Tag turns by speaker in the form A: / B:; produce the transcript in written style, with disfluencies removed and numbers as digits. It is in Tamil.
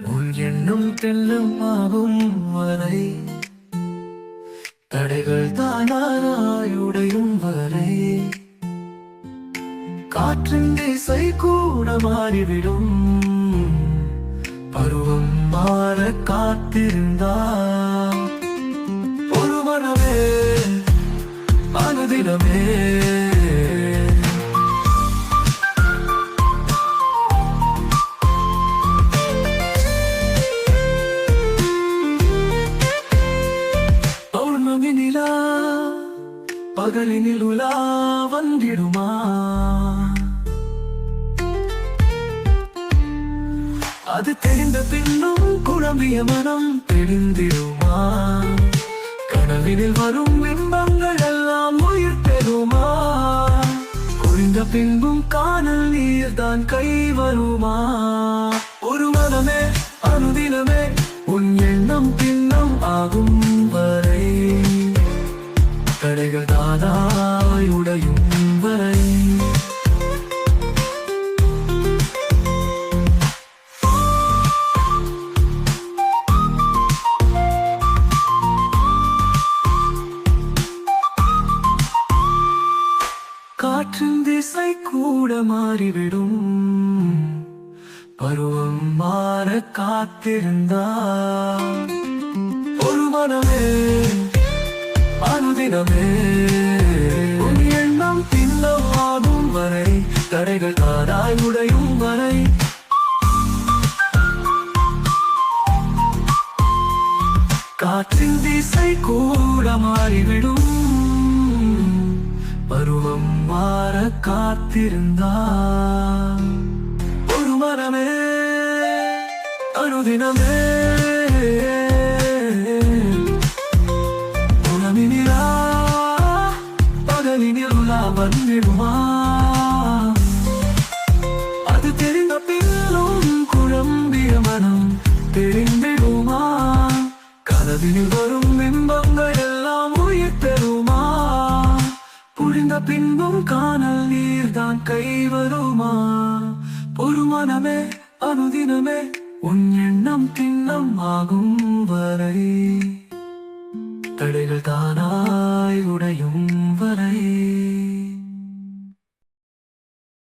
A: உன் எண்ணம் தெல்லமாகும் வரை தடைகள் தானாயுடையும் வரை காற்றின் திசை கூட மாறிவிடும் பருவம் மாற காத்திருந்தா ஒரு மனமே அனுதினமே பௌர்ணமி நிலா பகலினில் உலா வந்திடுமா அது தெரிந்த பின்னும் குழம்பிய மனம் தெரிந்திடுமா கனவினில் வரும் பிம்பங்கள் எல்லாம் உயிர் பெறுமா புரிந்த பின்பும் காணல் நீர் தான் கை வருமா ஒரு மனமே அனுதினமே உன் எண்ணம் பின்னம் ஆகும் வரை தடைகள் தானாய் உடையும் வரை காற்றின் திசை கூட மாறிவிடும் பருவம் மாற காத்திருந்தா ஒரு மனமே அனுதினமே உன் எண்ணம் பின்னமாகும் வரை தடைகள் தானாய் உடையும் வரை காற்றின் திசை கூட மாறிவிடும் பருவம் மாற காத்திருந்தா ஒரு மனமே அனுதினமே உணவினிலா பகலினில் உலா வந்திடுமா அது தெரிந்த பின்னும் குழம்பிய மனம் தெரிந்திடுமா கனவினில் வரும் பிம்பங்கள் எல்லாம் உயிர் பெறுமா புரிந்த பின்பும் காணல் நீர் தான் கை வருமா ஒரு மனமே அனுதினமே உன் எண்ணம் திண்ணம் ஆகும் வரை தடைகள் தானாய் உடையும் வரை